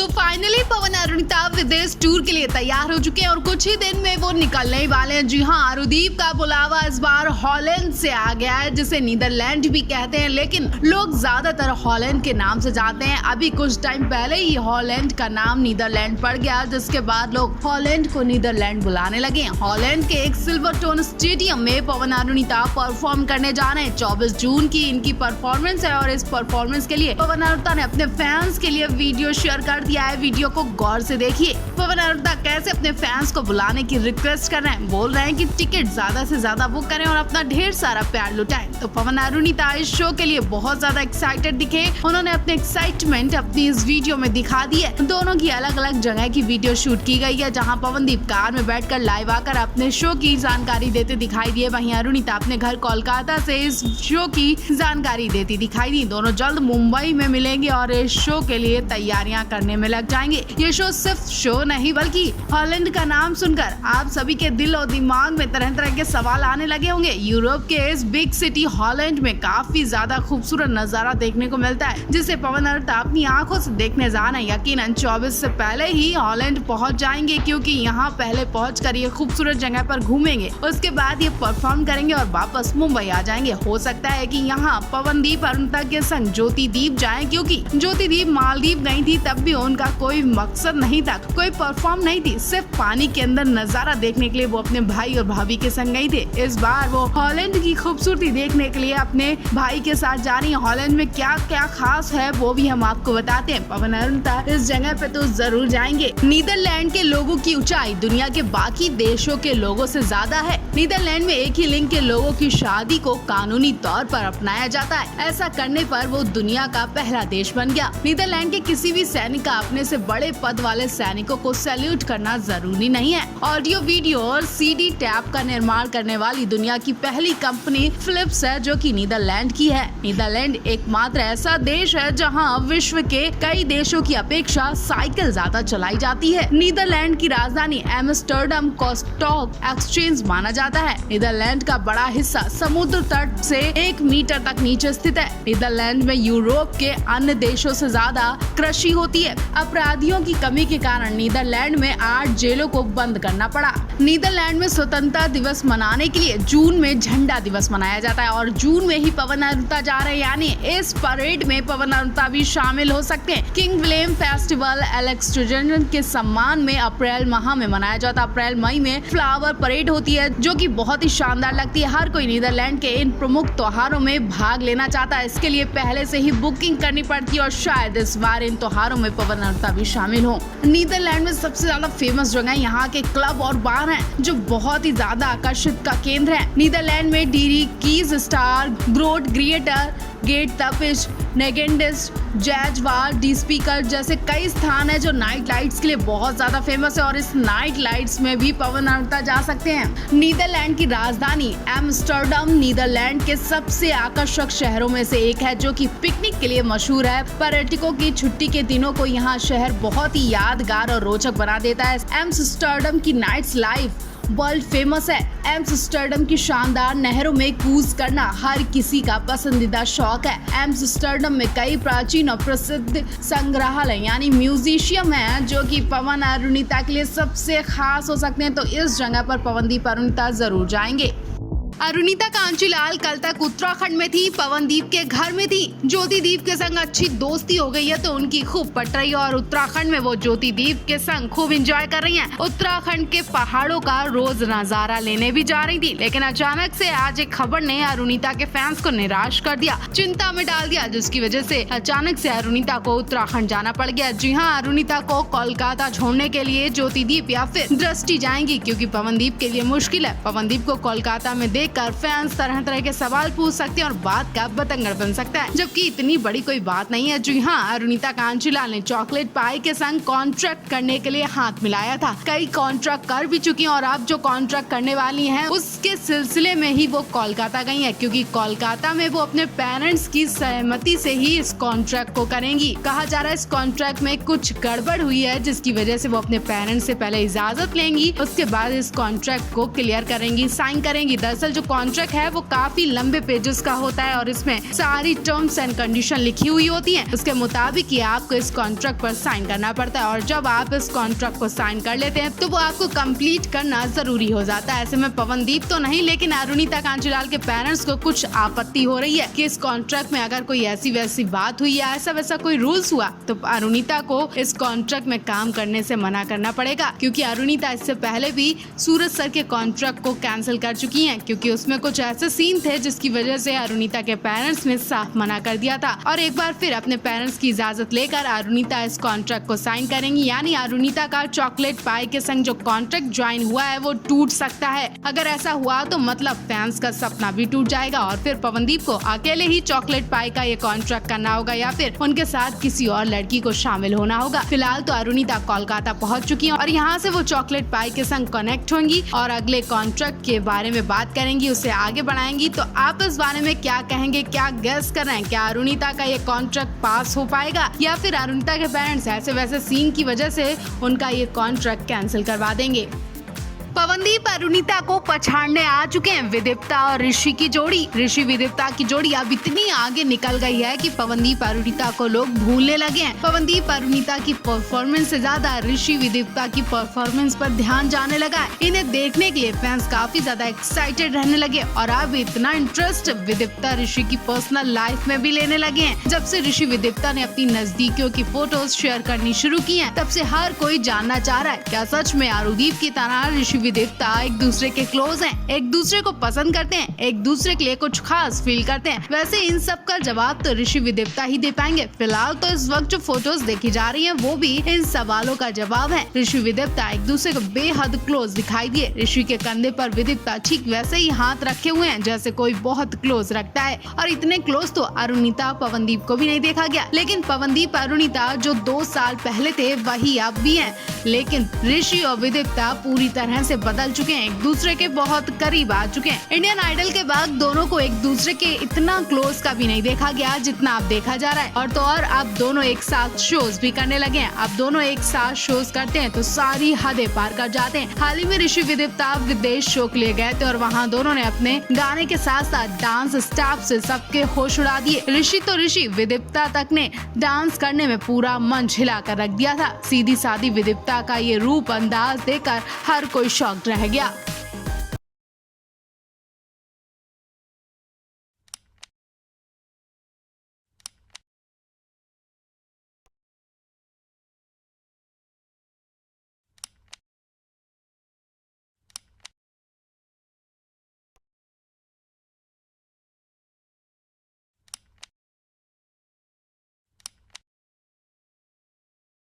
तो फाइनली पवन अरुणिता विदेश टूर के लिए तैयार हो चुके हैं और कुछ ही दिन में वो निकलने ही वाले हैं। जी हाँ, अरुदीप का बुलावा इस बार हॉलैंड से आ गया है, जिसे नीदरलैंड भी कहते हैं, लेकिन लोग ज्यादातर हॉलैंड के नाम से जानते हैं। अभी कुछ टाइम पहले ही हॉलैंड का नाम नीदरलैंड पड़ गया, जिसके बाद लोग हॉलैंड को नीदरलैंड बुलाने लगे हैं। हॉलैंड के एक सिल्वरटोन स्टेडियम में पवन अरुणिता परफॉर्म करने जा रहे हैं। 24 जून की इनकी परफॉर्मेंस है और इस परफॉर्मेंस के लिए पवन अरुणिता ने अपने फैंस के लिए वीडियो शेयर कर दिया है। वीडियो को गौर से देखिए। पवन अरुणिता कैसे अपने फैंस को बुलाने की रिक्वेस्ट कर रहे हैं। बोल रहे हैं कि टिकट ज्यादा से ज्यादा बुक करें और अपना ढेर सारा प्यार लुटाएं। तो पवन अरुणिता इस शो के लिए बहुत ज्यादा एक्साइटेड दिखे। उन्होंने अपने एक्साइटमेंट अपनी इस वीडियो में दिखा दी है। दोनों की अलग अलग जगह की वीडियो शूट की गई है, जहां पवनदीप कार में बैठकर लाइव आकर अपने शो की जानकारी देते दिखाई दिए। वहीं अरुणिता अपने घर कोलकाता से इस शो की जानकारी देती दिखाई दी। दोनों जल्द मुंबई में मिलेंगे और इस शो के लिए तैयारियां करने में लग जाएंगे। ये शो सिर्फ शो नहीं बल्कि हॉलैंड का नाम सुनकर आप सभी के दिल और दिमाग में तरह तरह के सवाल आने लगे होंगे। यूरोप के इस बिग सिटी हॉलैंड में काफी ज्यादा खूबसूरत नजारा देखने को मिलता है, जिसे पवन अरुणिता अपनी आंखों से देखने जाना है। यकीनन 24 से पहले ही हॉलैंड पहुंच जाएंगे, क्योंकि यहाँ पहले पहुंचकर ये खूबसूरत जगह पर घूमेंगे। उसके बाद ये परफॉर्म करेंगे और वापस मुंबई आ जाएंगे। हो सकता है कि यहाँ पवनदीप अरुणिता के संग ज्योतिदीप जाए, क्योंकि ज्योतिदीप मालदीव गई थी, तब भी उनका कोई मकसद नहीं था, कोई परफॉर्म नहीं थी, सिर्फ पानी के अंदर नजारा देखने के लिए वो अपने भाई और भाभी के संग गई थी। इस बार वो हॉलैंड की खूबसूरती देखने के लिए अपने भाई के साथ जा रही है। हॉलैंड में क्या क्या खास है वो भी हम आपको बताते हैं। पवन अरुणिता इस जगह पे तो जरूर जाएंगे। नीदरलैंड के लोगों की ऊंचाई दुनिया के बाकी देशों के लोगों से ज्यादा है। नीदरलैंड में एक ही लिंग के लोगों की शादी को कानूनी तौर पर अपनाया जाता है। ऐसा करने पर वो दुनिया का पहला देश बन गया। नीदरलैंड के किसी भी सैनिक का अपने से बड़े पद वाले सैनिकों को सैल्यूट करना जरूरी नहीं है। ऑडियो, वीडियो और सीडी टैप का निर्माण करने वाली दुनिया की पहली कंपनी फिलिप्स है, जो कि नीदरलैंड की है। नीदरलैंड एकमात्र ऐसा देश है जहां विश्व के कई देशों की अपेक्षा साइकिल ज्यादा चलाई जाती है। नीदरलैंड की राजधानी एम्स्टर्डम को स्टॉक एक्सचेंज माना जाता है। नीदरलैंड का बड़ा हिस्सा समुद्र तट से 1 मीटर तक नीचे स्थित है। नीदरलैंड में यूरोप के अन्य देशों से ज्यादा कृषि होती है। अपराधियों की कमी के कारण नीदरलैंड में 8 जेलों को बंद करना पड़ा। नीदरलैंड में स्वतंत्रता दिवस मनाने के लिए जून में झंडा दिवस मनाया जाता है और जून में ही पवन अरुणिता जा रहे हैं, यानी इस परेड में पवन अरुणिता भी शामिल हो सकते हैं। किंग विलियम फेस्टिवल एलेक्सजेंडर के सम्मान में अप्रैल माह में मनाया जाता है। अप्रैल मई में फ्लावर परेड होती है, जो कि बहुत ही शानदार लगती है। हर कोई नीदरलैंड के इन प्रमुख त्योहारों में भाग लेना चाहता है। इसके लिए पहले से ही बुकिंग करनी पड़ती है और शायद इस बार इन त्योहारों में पवन अरुणिता भी शामिल हो। नीदरलैंड में सबसे ज्यादा फेमस जगह यहाँ के क्लब और बार हैं, जो बहुत ही ज्यादा आकर्षित का केंद्र है। नीदरलैंड में डीरी कीज स्टार, ग्रोट ग्रिएटर, गेट तपिश, नेगेंडिस, जैजवार, डी स्पीकर जैसे कई स्थान है जो नाइट लाइट्स के लिए बहुत ज्यादा फेमस है और इस नाइट लाइट्स में भी पवन अरुणिता जा सकते हैं। नीदरलैंड की राजधानी एम्स्टर्डम नीदरलैंड के सबसे आकर्षक शहरों में से एक है, जो कि पिकनिक के लिए मशहूर है। पर्यटकों की छुट्टी के दिनों को यहाँ शहर बहुत ही यादगार और रोचक बना देता है। एम्स्टर्डम की नाइट्स लाइफ वर्ल्ड फेमस है। एम्स्टर्डम की शानदार नहरों में कूद करना हर किसी का पसंदीदा शौक है। एम्स्टर्डम में कई प्राचीन और प्रसिद्ध संग्रहालय यानी म्यूजियम है, जो कि पवन अरुणिता के लिए सबसे खास हो सकते हैं। तो इस जगह पर पवनदीप अरुणिता जरूर जाएंगे। अरुणिता कांचीलाल कल तक उत्तराखंड में थी, पवनदीप के घर में थी। ज्योतिदीप के संग अच्छी दोस्ती हो गई है, तो उनकी खूब पट रही है और उत्तराखंड में वो ज्योतिदीप के संग खूब एंजॉय कर रही हैं। उत्तराखंड के पहाड़ों का रोज नजारा लेने भी जा रही थी, लेकिन अचानक से आज एक खबर ने अरुणिता के फैंस को निराश कर दिया, चिंता में डाल दिया, जिसकी वजह से अचानक से अरुणिता को उत्तराखंड जाना पड़ गया। जी हाँ, अरुणिता को कोलकाता छोड़ने के लिए ज्योतिदीप या फिर दृष्टि जाएंगी, क्योंकि पवनदीप के लिए मुश्किल है। पवनदीप को कोलकाता में देखकर फैंस तरह तरह के सवाल पूछ सकते हैं और बात का बतंगड़ बन सकता है, जबकि इतनी बड़ी कोई बात नहीं है। जी हाँ, अरुणिता कांचीलाल ने चॉकलेट पाई के संग कॉन्ट्रैक्ट करने के लिए हाथ मिलाया था। कई कॉन्ट्रैक्ट कर भी चुकी हैं और अब जो कॉन्ट्रैक्ट करने वाली हैं, उसके सिलसिले में ही वो कोलकाता गई है, क्योंकि कोलकाता में वो अपने पेरेंट्स की सहमति से ही इस कॉन्ट्रैक्ट को करेंगी। कहा जा रहा है इस कॉन्ट्रैक्ट में कुछ गड़बड़ हुई है, जिसकी वजह से वो अपने पेरेंट्स से पहले इजाजत लेंगी, उसके बाद इस कॉन्ट्रैक्ट को क्लियर करेंगी, साइन करेंगी। दरअसल जो कॉन्ट्रैक्ट है वो काफी लंबे पेजेस का होता है और इसमें सारी टर्म्स एंड कंडीशन लिखी हुई होती हैं। उसके मुताबिक ही आपको इस कॉन्ट्रैक्ट पर साइन करना पड़ता है और जब आप इस कॉन्ट्रैक्ट को साइन कर लेते हैं तो वो आपको कंप्लीट करना जरूरी हो जाता है। ऐसे में पवनदीप तो नहीं, लेकिन अरुणिता कांजीलाल के पेरेंट्स को कुछ आपत्ति हो रही है कि इस कॉन्ट्रैक्ट में अगर कोई ऐसी वैसी बात हुई या ऐसा वैसा कोई रूल्स हुआ तो अरुणिता को इस कॉन्ट्रैक्ट में काम करने से मना करना पड़ेगा, क्योंकि अरुणिता इससे पहले भी सूरज सर के कॉन्ट्रैक्ट को कैंसिल कर चुकी हैं, क्योंकि उसमें कुछ ऐसे सीन थे जिसकी वजह से अरुणिता के पेरेंट्स ने साफ मना कर दिया था। और एक बार फिर अपने पेरेंट्स की इजाजत लेकर अरुणिता इस कॉन्ट्रैक्ट को साइन करेंगी, यानी अरुणिता का चॉकलेट पाई के संग जो कॉन्ट्रैक्ट ज्वाइन हुआ है वो टूट सकता है। अगर ऐसा हुआ तो मतलब फैंस का सपना भी टूट जाएगा और फिर पवनदीप को अकेले ही चॉकलेट पाई का ये कॉन्ट्रैक्ट करना होगा या फिर उनके साथ किसी और लड़की को शामिल होना होगा। फिलहाल तो अरुणिता कोलकाता पहुंच चुकी है और यहाँ से वो चॉकलेट पाई के संग कनेक्ट होंगी और अगले कॉन्ट्रैक्ट के बारे में बात करेंगी, उसे आगे बढ़ाएंगी। तो आप इस बारे में क्या कहेंगे, क्या गेस कर रहे हैं? क्या अरुणिता का ये कॉन्ट्रैक्ट पास हो पाएगा या फिर अरुणिता के पेरेंट्स ऐसे वैसे सीन की वजह से उनका ये कॉन्ट्रैक्ट कैंसिल करवा देंगे? पवनदीप अरुणिता को पछाड़ने आ चुके हैं। विदिप्ता और ऋषि की जोड़ी, ऋषि विदिप्ता की जोड़ी अब इतनी आगे निकल गई है कि पवनदीप अरुणिता को लोग भूलने लगे हैं। पवनदीप अरुणिता की परफॉर्मेंस से ज्यादा ऋषि विदिप्ता की परफॉर्मेंस पर ध्यान जाने लगा है। इन्हें देखने के लिए फैंस काफी ज्यादा एक्साइटेड रहने लगे और अब इतना इंटरेस्ट विदिप्ता ऋषि की पर्सनल लाइफ में भी लेने लगे हैं। जब से ऋषि विदिप्ता ने अपनी नजदीकियों की फोटोज शेयर करनी शुरू की है, तब से हर कोई जानना चाह रहा है क्या सच में अरुदीप की तरह ऋषि विदिप्ता एक दूसरे के क्लोज हैं, एक दूसरे को पसंद करते हैं, एक दूसरे के लिए कुछ खास फील करते हैं। वैसे इन सब का जवाब तो ऋषि विदिप्ता ही दे पाएंगे। फिलहाल तो इस वक्त जो फोटोज देखी जा रही हैं वो भी इन सवालों का जवाब है। ऋषि विदिप्ता एक दूसरे को बेहद क्लोज दिखाई दिए। ऋषि के कंधे पर विदिप्ता ठीक वैसे ही हाथ रखे हुए हैं जैसे कोई बहुत क्लोज रखता है और इतने क्लोज तो अरुणिता पवनदीप को भी नहीं देखा गया। लेकिन पवनदीप अरुणिता जो 2 साल पहले थे वही अब भी हैं। लेकिन ऋषि और विदिप्ता पूरी तरह से बदल चुके हैं, एक दूसरे के बहुत करीब आ चुके हैं। इंडियन आइडल के बाद दोनों को एक दूसरे के इतना क्लोज का भी नहीं देखा गया जितना अब देखा जा रहा है। और तो और अब दोनों एक साथ शोज भी करने लगे हैं। अब दोनों एक साथ शोज करते हैं तो सारी हदें पार कर जाते हैं। हाल ही में ऋषि विदिप्ता विदेश शो के लिए गए थे और वहाँ दोनों ने अपने गाने के साथ साथ डांस स्टेप से सबके होश उड़ा दिए। ऋषि विदिप्ता तक ने डांस करने में पूरा मंच हिला कर रख दिया था। सीधी सादी विदिप्ता का ये रूप अंदाज देखकर हर कोई शॉक्ड रह गया।